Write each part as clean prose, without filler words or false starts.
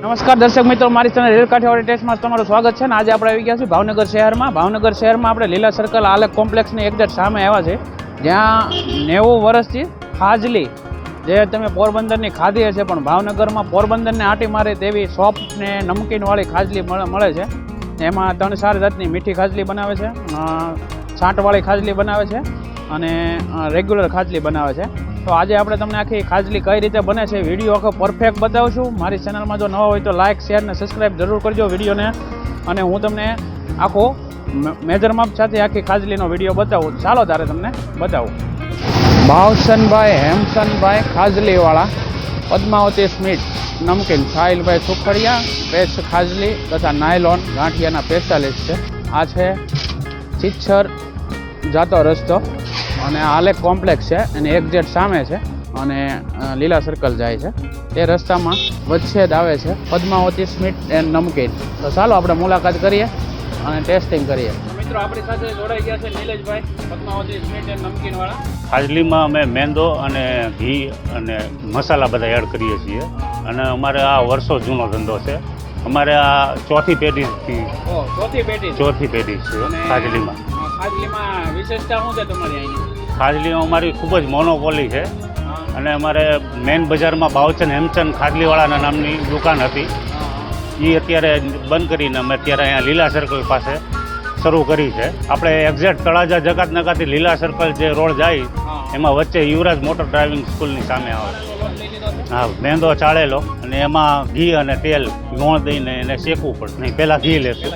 નમસ્કાર દર્શક મિત્રો, મારી ચેનલ રેલ કાઠિયાવાડી ટેસ્ટમાં તમારું સ્વાગત છે. આજે આપણે આવી ગયા છીએ ભાવનગર શહેરમાં. ભાવનગર શહેરમાં આપણે લીલા સર્કલ આલેખ કોમ્પ્લેક્સની એક્ઝેક્ટ સામે આવ્યા છે, જ્યાં 90 વર્ષથી ખાજલી જે તમે પોરબંદરની ખાધી હશે, પણ ભાવનગરમાં પોરબંદરને આંટી મારે તેવી સોફ્ટ ને નમકીનવાળી ખાજલી મળે છે. એમાં 3-4 જાતની મીઠી ખાજલી બનાવે છે, છાંટવાળી ખાજલી બનાવે છે અને રેગ્યુલર ખાજલી બનાવે છે. તો આજે આપણે તમને આખી ખાજલી કઈ રીતે બને છે વિડીયો આખો પરફેક્ટ બતાવશું. મારી ચેનલમાં જો નવા હોય તો લાઇક, શેર ને સબસ્ક્રાઈબ જરૂર કરજો વિડીયોને. અને હું તમને આખો મેજરમાપ સાથે આખી ખાજલીનો વિડીયો બતાવું. ચાલો તારે તમને બતાવું. ભાવસનભાઈ હેમસનભાઈ ખાજલીવાળા, પદ્માવતી સ્મીટ નમકીન, સાહિલભાઈ સુખડિયા પેસ્ટ ખાજલી તથા નાયલોન ગાંઠિયાના 45 છે. આ છે ચિચ્છર જાતો રસ્તો અને આલેખ કોમ્પ્લેક્સ છે, એની એક્ઝેક્ટ સામે છે અને લીલા સર્કલ જાય છે. તે રસ્તામાં વચ્ચે જ આવે છે પદ્માવતી સ્મીટ એન્ડ નમકીન. તો ચાલો આપણે મુલાકાત કરીએ અને ટેસ્ટિંગ કરીએ. મિત્રો આપણી સાથે જોડાઈ ગયા છે નીલેશભાઈ, પદ્માવતી સ્મીટ એન્ડ નમકીનવાળા. ખાજલીમાં અમે મેંદો અને ઘી અને મસાલા બધા એડ કરીએ છીએ અને અમારે આ વર્ષો જૂનો ધંધો છે. અમારે આ ચોથી પેઢી છે ખાજલીમાં. ખાજલીમાં વિશેષતા શું છે તમારી અહીં? ખાજલીમાં અમારી ખૂબ જ મોનોપોલી છે અને અમારે મેઇન બજારમાં ભાવચન હેમચંદ ખાજલીવાળાના નામની દુકાન હતી. એ અત્યારે બંધ કરીને અમે અત્યારે અહીંયા લીલા સર્કલ પાસે શરૂ કરી છે. આપણે એક્ઝેક્ટ તળાજા જકાતનગરથી લીલા સર્કલ જે રોડ જાય એમાં વચ્ચે યુવરાજ મોટર ડ્રાઇવિંગ સ્કૂલની સામે આવે. હા, મેંદો ચાળેલો અને એમાં ઘી અને તેલ ગોળ દઈને એને શેકવું પડે. નહીં, પહેલાં ઘી લેશું.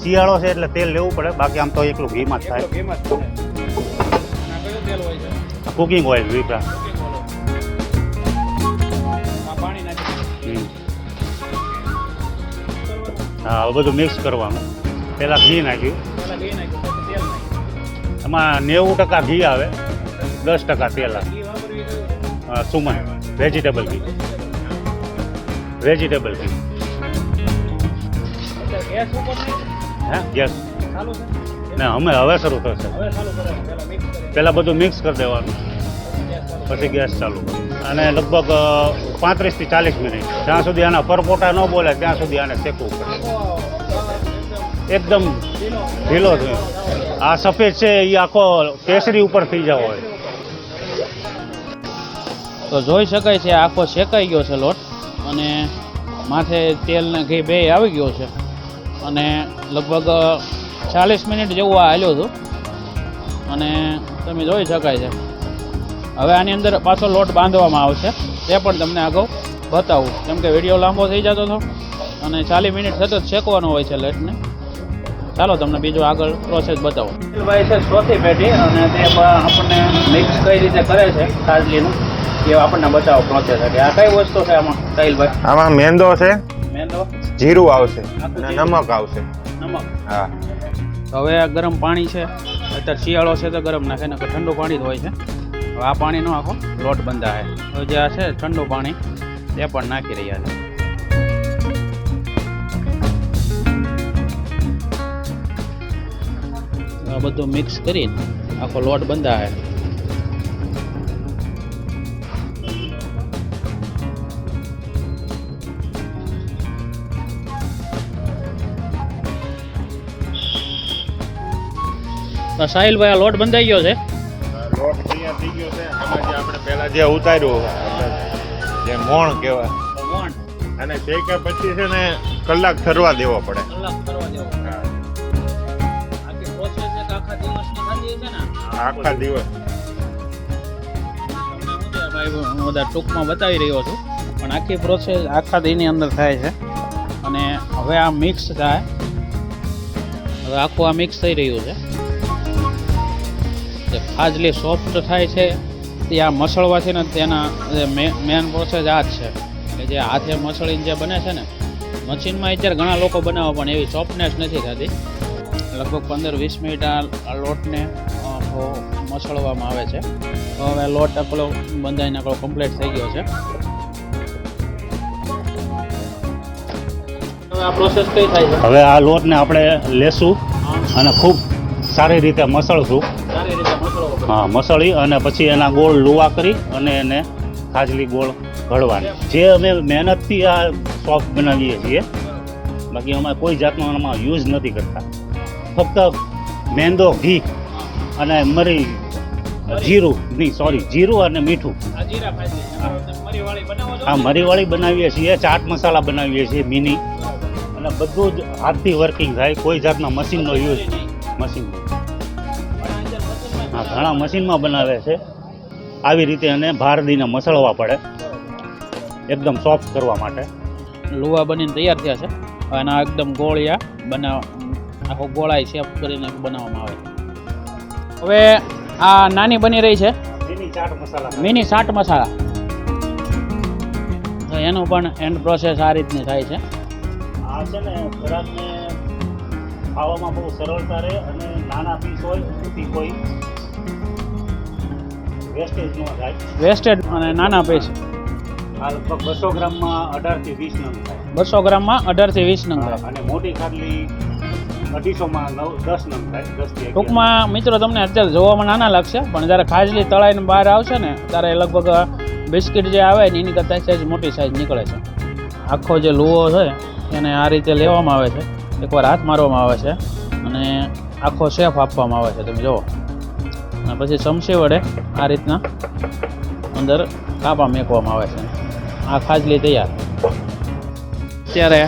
શિયાળો છે એટલે તેલ લેવું પડે, બાકી આમ તો એકલું ઘીમાં જ થાય. કુકિંગ ઓઇલ વિપરા. હા, હવે બધું મિક્સ કરવાનું. પહેલાં ઘી નાખ્યું, એમાં 90% ઘી આવે, 10% તેલ આવે. સુમન વેજીટેબલ ઘી. હા, ગેસ ને અમે હવે શરૂ થશે. પહેલાં બધું મિક્સ કરી દેવાનું, પછી ગેસ ચાલુ અને લગભગ 35 થી 40 મિનિટ જ્યાં સુધી આના પરપોટા ન બોલે ત્યાં સુધી આને શેકવું પડે. એકદમ ઢીલો છે. આ સફેદ છે એ આખો કેસરી ઉપર થઈ જવો હોય. તો જોઈ શકાય છે આખો શેકાઈ ગયો છે લોટ અને માથે તેલ ને ઘી બે આવી ગયો છે અને લગભગ 40 મિનિટ જેવું આ હાલ્યો હતું અને તમે જોઈ શકાય છે. હવે આની અંદર પાછો લોટ બાંધવામાં આવશે, તે પણ તમને આગળ બતાવું, કેમ કે વિડીયો લાંબો થઈ જતો હતો અને 40 મિનિટ સતત શેકવાનો હોય છે લોટને. ચાલો તમને બીજો આગળ પ્રોસેસ બતાવો. ભાઈ છે ચોથી પેઢી અને તે આપણને મિક્સ કઈ રીતે કરે છે ખાજલીનું એ આપણને બતાવો પ્રોસેસ. આ કઈ વસ્તુ છે આમાં સાહિલભાઈ? આમાં મેંદો છે, મેંદો, જીરું આવશે અને નમક આવશે. નમક. હા. તો હવે આ ગરમ પાણી છે, અત્યારે શિયાળો છે તો ગરમ નાખે, નકર ઠંડુ પાણી જ હોય છે. હવે આ પાણીનો આખો લોટ બંધાય. હવે જે આ છે ઠંડુ પાણી તે પણ નાખી રહ્યા છે. આ બધું મિક્સ કરીને આખો લોટ બંધાય. સાહિલભાઈ આ લોટ બંધાઈ ગયો છે. લોટ તૈયાર થઈ ગયો છે. આમાં જે આપણે પહેલા જે ઉતાર્યું જે મોણ કહેવાય, મોણ, અને શેક્યા પછી છે ને કલાક ઠરવા દેવો પડે. આખી પ્રોસેસ એક આખા દિવસની થતી છે ને? આખા દિવસ. ભાઈ હું બધા ટૂંકમાં બતાવી રહ્યો છું, પણ આખી પ્રોસેસ આખા દીની અંદર થાય છે. અને હવે આ મિક્સ થાય, હવે આખું આ મિક્સ થઈ રહ્યું છે. ખાજલી સોફ્ટ થાય છે તે આ મસળવાથી ને તેના મેન પ્રોસેસ આ જ છે કે જે હાથે મસળીને જે બને છે ને, મશીનમાં અત્યારે ઘણા લોકો બનાવે પણ એવી સોફ્ટનેસ નથી થતી. લગભગ 15-20 મિનિટ આ લોટને મસળવામાં આવે છે. તો હવે લોટ આપણો બંધાઈને આપણો કમ્પ્લીટ થઈ ગયો છે. હવે આ પ્રોસેસ કઈ થાય છે? હવે આ લોટને આપણે લેશું અને ખૂબ સારી રીતે મસળશું. સારી રીતે મસળો. હા, મસળી અને પછી એના ગોળ લુવા કરી અને એને ખાજલી ગોળ ઘડવાની. જે અમે મહેનતથી આ સોફ્ટ બનાવીએ છીએ, બાકી અમે કોઈ જાતનો આમાં યુઝ નથી કરતા. ફક્ત મેંદો, ઘી અને મરી, જીરું અને મીઠું. આ જીરા ખાજલી મરીવાળી બનાવો છો? આ મરીવાળી બનાવીએ છીએ, ચાટ મસાલા બનાવીએ છીએ મિની, અને બધું જ હાથથી વર્કિંગ થાય, કોઈ જાતના મશીનનો યુઝ મશીન. હા, ઘણા મશીનમાં બનાવે છે. આવી રીતે એને ભાર દઈને મસળવા પડે એકદમ સોફ્ટ કરવા માટે. લુવા બનીને તૈયાર થયા છે. હવે એના એકદમ ગોળિયા આખો ગોળાઈ શેપ કરીને બનાવવામાં આવે. હવે આ નાની બની રહી છે મિની ચાટ મસાલા. તો એનું પણ એન્ડ પ્રોસેસ આ રીતની થાય છે. આ છે ને ખોરાકને ખાવામાં બહુ સરળતા રહે અને નાના પીસ હોય તેથી કોઈ વેસ્ટેજ ન થાય. વેસ્ટેજ અને નાના પીસ. આ લગભગ 200 ગ્રામમાં 18 થી 20 નંગ થાય. 200 ગ્રામમાં 18 થી 20 નંગ થાય. અને મોટી ખાટલી 250માં 10 નંગ થાય. 10 થી 11. ટૂંકમાં મિત્રો તમને અત્યારે જોવામાં નાના લાગશે, પણ જ્યારે ખાજલી તળાઈને બહાર આવશે ને ત્યારે લગભગ બિસ્કિટ જે આવે ને એની કરતાં સાઈઝ મોટી સાઈઝ નીકળે છે. આખો જે લુવો છે એને આ રીતે લેવામાં આવે છે, એકવાર હાથ મારવામાં આવે છે અને આખો શેપ આપવામાં આવે છે. તમે જુઓ, અને પછી ચમચી વડે આ રીતના અંદર કાપા મેકવામાં આવે છે. આ ખાજલી તૈયાર. અત્યારે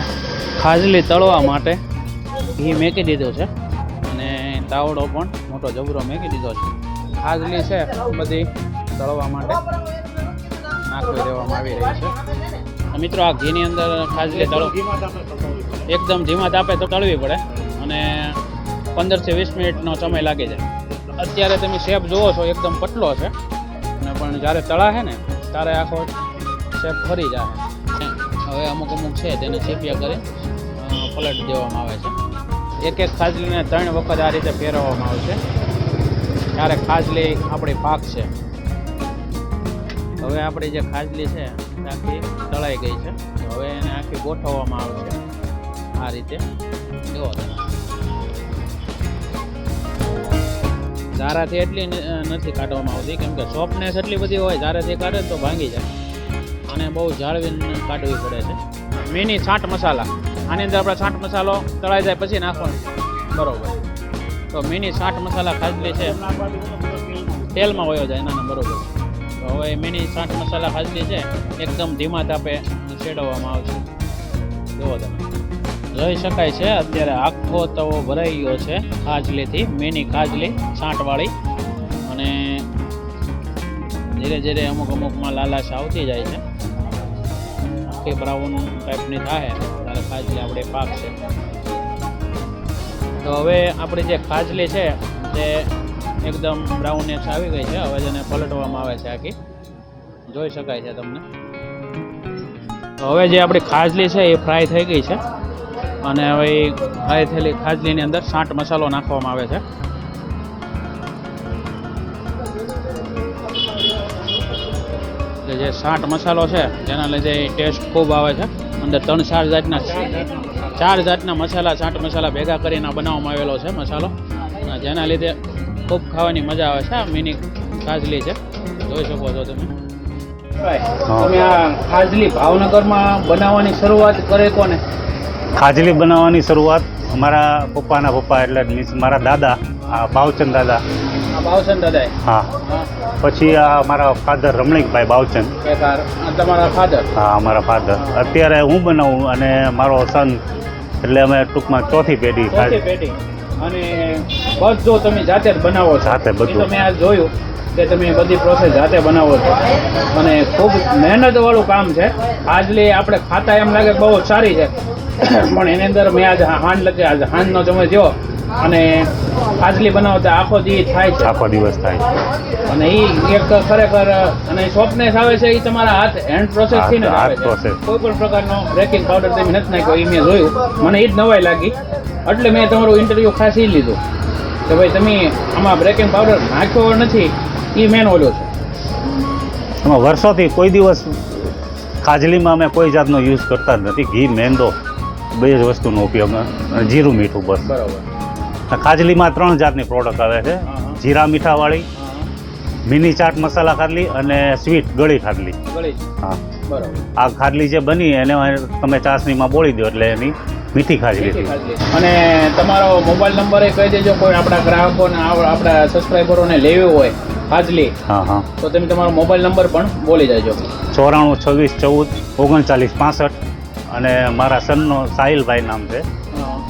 ખાજલી તળવા માટે ઘી મેકી દીધું છે અને તાવડો પણ મોટો જબરો મેકી દીધો છે. ખાજલી છે બધી તળવા માટે નાખી દેવામાં આવી રહી છે. મિત્રો આ ઘીની અંદર ખાજલી એકદમ ધીમા તાપે તો તળવી પડે અને 15 થી 20 મિનિટનો સમય લાગી જાય. અત્યારે તમે શેપ જુઓ છો એકદમ પતલો છે અને પણ જ્યારે તળાશે ને ત્યારે આખો શેપ ફરી જાય. હવે અમુક છે તેને ચીપિયા કરી પલટ દેવામાં આવે છે. એક ખાજલીને 3 વખત આ રીતે ફેરવવામાં આવશે ત્યારે ખાજલી આપણી પાક છે. હવે આપણી જે ખાજલી છે આખી તળાઈ ગઈ છે. હવે એને આખી ગોઠવવામાં આવશે આ રીતે. જુઓ, ધારાથી એટલી નથી કાઢવામાં આવતી કેમ કે સોફ્ટનેસ એટલી બધી હોય, ધારાથી કાઢે તો ભાંગી જાય અને બહુ જાળવીને કાઢવી પડે છે. મિની ચાટ મસાલા. આની અંદર આપણે ચાટ મસાલો તળાઈ જાય પછી નાખવાનો. બરોબર. તો મિની ચાટ મસાલા ખાજલી છે તેલમાં વયો જાય નાના. બરોબર. તો હવે મિની ચાટ મસાલા ખાજલી છે એકદમ ધીમા તાપે શેડવવામાં આવશે. જુઓ તમે, જોઈ શકાય છે અત્યારે આખો તવો ભરાઈ ગયો છે ખાજલીથી. મિની ખાજલી છાંટવાળી. અને ધીરે ધીરે અમુકમાં લાલાશ આવતી જાય છે. આખી બ્રાઉન ટાઈપની થાય ત્યારે ખાજલી આપણે પાક છે. તો હવે આપણી જે ખાજલી છે તે એકદમ બ્રાઉનનેસ આવી ગઈ છે. હવે જેને પલટવામાં આવે છે આખી, જોઈ શકાય છે તમને. તો હવે જે આપણી ખાજલી છે એ ફ્રાય થઈ ગઈ છે અને હવે ફ્રાય થયેલી ખાજલીની અંદર ચાટ મસાલો નાખવામાં આવે છે. જે ચાટ મસાલો છે જેના લીધે ટેસ્ટ ખૂબ આવે છે. અંદર 3-4 જાતના મસાલા, ચાટ મસાલા ભેગા કરીને બનાવવામાં આવેલો છે મસાલો, જેના લીધે ખૂબ ખાવાની મજા આવે છે. આ મિની ખાજલી છે, જોઈ શકો છો તમે. તમે આ ખાજલી ભાવનગરમાં બનાવવાની શરૂઆત કરે કોને? ખાજલી બનાવવાની શરૂઆત અમારા પપ્પાના પપ્પા એટલે મીન્સ મારા દાદા, બાવચંદ દાદા. બાવચંદ દાદા? હા. પછી આ મારા ફાધર રમણીકભાઈ બાવચંદ. તમારા ફાધર? હા, અમારા ફાધર. અત્યારે હું બનાવું અને મારો સન, એટલે અમે ટૂંકમાં ચોથી પેઢી. અને બધું તમે જાતે જ બનાવો છો? જાતે બધું. મેં આ જોયું કે તમે બધી પ્રોસેસ જાતે બનાવો છો અને ખૂબ મહેનતવાળું કામ છે. ખાજલી આપણે ખાતા એમ લાગે બહુ સારી છે, પણ એની અંદર મેં આજે હાંજનો સમય થયો અને ખાજલી બનાવતા આખો દિવસ થાય છે. આખો દિવસ થાય અને એ એક ખરેખર અને સોફ્ટનેસ આવે છે એ તમારા હાથ હેન્ડ પ્રોસેસથી જ આવે છે. કોઈ પણ પ્રકારનો બેકિંગ પાવડર તમે નથી નાખ્યો એ મેં જોયું. મને એ જ નવાઈ લાગી એટલે મેં તમારું ઇન્ટરવ્યૂ ખાસ એ લીધું કે ભાઈ તમે આમાં બેકિંગ પાવડર નાખ્યો નથી એ મેન ઓલ્યો છે. એમાં વર્ષોથી કોઈ દિવસ ખાજલીમાં અમે કોઈ જાતનો યુઝ કરતા જ નથી. ઘી, મેંદો બે જ વસ્તુનો ઉપયોગ અને જીરું મીઠું બસ. બરાબર. ખાજલીમાં 3 જાતની પ્રોડક્ટ આવે છે. જીરા મીઠાવાળી, મિની ચાટ મસાલા ખાટલી અને સ્વીટ ગળી ખાટલી. હા, બરાબર. આ ખાટલી જે બની એને તમે ચાસણીમાં બોળી દો એટલે એની મીઠી ખાજલી થઈ. અને તમારો મોબાઈલ નંબર કહી દેજો, કોઈ આપણા ગ્રાહકોને આપણા સબસ્ક્રાઈબરોને લેવી હોય ખાજલી. હા, તો તમે તમારો મોબાઈલ નંબર પણ બોલી દેજો. 94 26 14 39 65. અને મારા સનનો સાહિલભાઈ નામ છે,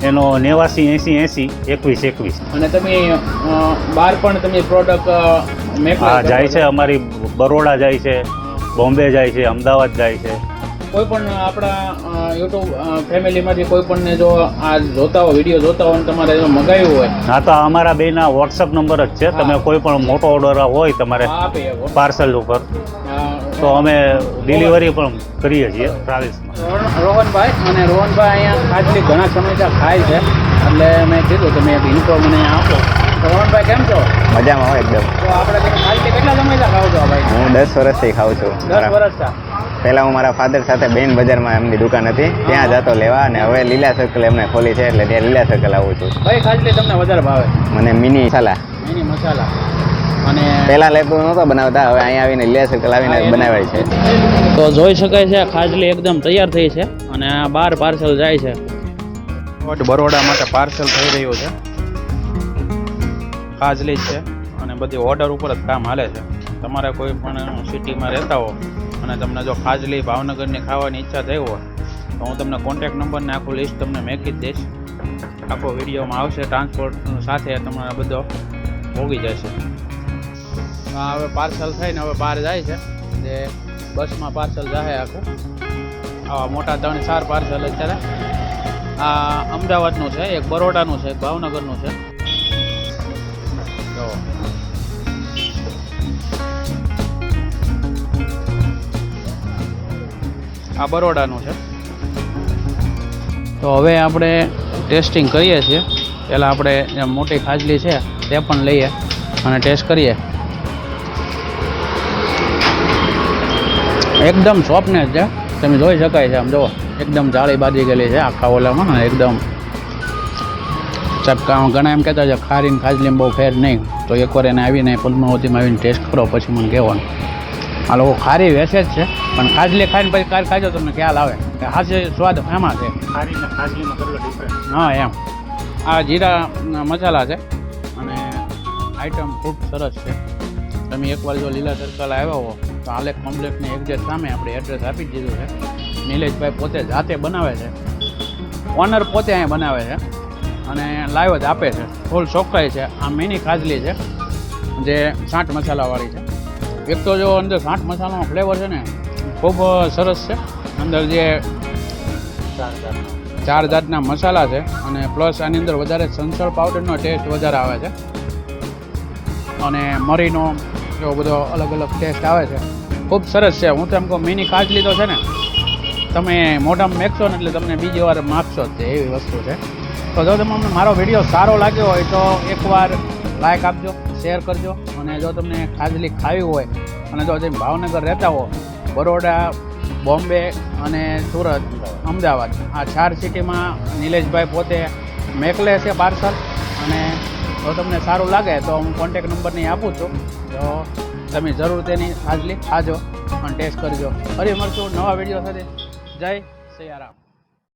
એનો 89 80 80 21 21. અને તમે બહાર પણ તમે પ્રોડક્ટ જાય છે. અમારી બરોડા જાય છે, બોમ્બે જાય છે, અમદાવાદ જાય છે. કોઈ પણ આપણા યુટ્યુબ ફેમિલીમાંથી કોઈ પણને જો આ જોતા હોય, વિડીયો જોતા હોય, તમારે જો મગાવ્યું હોય. હા, તો અમારા બેના વોટ્સઅપ નંબર જ છે. તમે કોઈ પણ મોટો ઓર્ડર હોય તમારે પાર્સલ ઉપર, તો અમે ડિલિવરી પણ કરીએ છીએ ટ્રાવેલ્સમાં. રોહનભાઈ અહીંયા ખાજલી ઘણા સમયથી ખાય છે, એટલે મેં કીધું તમે ઇન્ફો મને આપો. રોહનભાઈ કેમ છો? મજામાં હોય એકદમ. તો આપણે ખાજલી કેટલા સમયથી ખાવ છો ભાઈ? હું 10 વર્ષથી ખાઉં છું. 10 વર્ષથી. પહેલાં હું મારા ફાધર સાથે બેન બજારમાં એમની દુકાન હતી, ત્યાં જતો લેવા, અને હવે લીલા સર્કલ એમને ખોલી છે એટલે ત્યાં લીલા સર્કલ આવું છું. કઈ ખાજલી તમને વધારે ભાવે? મને મિની મસાલા. મિની મસાલા. અને પહેલાં લેતો નહોતો બનાવતા, હવે અહીંયા આવીને લીલા સર્કલ આવીને બનાવાય છે. તો જોઈ શકાય છે ખાજલી એકદમ તૈયાર થઈ છે અને આ બહાર પાર્સલ જાય છે. બરોડા માટે પાર્સલ થઈ રહ્યું છે. ખાજલી છે અને બધી ઓર્ડર ઉપર જ કામ હાલે છે. તમારે કોઈ પણ સિટીમાં રહેતા હો અને તમને જો ખાજલી ભાવનગરની ખાવાની ઈચ્છા થઈ હોય તો હું તમને કોન્ટેક્ટ નંબર ને આખું લિસ્ટ તમને મેકી જ દઈશ. આખો વિડીયોમાં આવશે, ટ્રાન્સપોર્ટ સાથે તમારે બધો ભોગી જશે. હવે પાર્સલ થઈને હવે બહાર જાય છે, જે બસમાં પાર્સલ જાય આખું. આવા મોટા 3-4 પાર્સલ અત્યારે આ અમદાવાદનું છે, એક બરોડાનું છે, એક ભાવનગરનું છે. તો આ બરોડાનું છે. તો હવે આપણે ટેસ્ટિંગ કરીએ છીએ. પહેલાં આપણે જે મોટી ખાજલી છે તે પણ લઈએ અને ટેસ્ટ કરીએ. એકદમ સોફ્ટનેસ છે, તમે જોઈ શકાય છે. આમ જુઓ, એકદમ જાળી બાજી ગયેલી છે આખા ઓલામાં ને એકદમ ચપકામાં. ઘણા એમ કહેતા છે ખારીને ખાજલીમાં બહુ ફેર નહીં, તો એકવાર એને આવીને પદ્માવતીમાં આવીને ટેસ્ટ કરો પછી મને કહેવાનું. આ લોકો ખારી વેચે જ છે, પણ ખાજલી ખાઈને પછી કાર ખાજો તમને ખ્યાલ આવે કે હાજે સ્વાદ એમાં છે. ખારીને ખાજલીમાં કેટલો ડિફરન્સ? હા, એમ. આ જીરા મસાલા છે અને આઈટમ ખૂબ સરસ છે. તમે એકવાર જો લીલા સર્કલ આવ્યા હો તો આલેખ કોમ્પ્લેક્સની એક્ઝેક્ટ સામે આપણે એડ્રેસ આપી જ દીધું છે. નિલેશભાઈ પોતે જાતે બનાવે છે, ઓનર પોતે અહીંયા બનાવે છે અને લાઈવ જ આપે છે. ફૂલ ચોખ્ખાઈ છે. આ મિની ખાજલી છે જે 60 મસાલાવાળી છે. એક તો જો અંદર 60 મસાલાનો ફ્લેવર છે ને ખૂબ સરસ છે. અંદર જે 4 જાતના મસાલા છે અને પ્લસ આની અંદર વધારે સંસળ પાવડરનો ટેસ્ટ વધારે આવે છે અને મરીનો એવો બધો અલગ અલગ ટેસ્ટ આવે છે. ખૂબ સરસ છે. હું તો એમ કહું મિની ખાજલી તો છે ને તમે મોઢામાં મેકશો ને એટલે તમને બીજી વાર માગશો જ તે એવી વસ્તુ છે. તો જો તમને મારો વિડીયો સારો લાગ્યો હોય તો એકવાર લાઈક આપજો, શેર કરજો. અને જો તમને ખાજલી ખાવી હોય અને જો તમે ભાવનગર રહેતા હો, બરોડા, બોમ્બે અને સુરત, અમદાવાદ, આ 4 સિટીમાં નિલેશભાઈ પોતે મેકલે છે પાર્સલ. અને જો તમને સારું લાગે તો હું કોન્ટેક નંબર નહીં આપું છું, તો તમે જરૂર તેની ખાજલી ખાજો અને ટેસ્ટ કરજો. ફરી મળશું નવા વિડીયો સાથે. જય સિયારામ.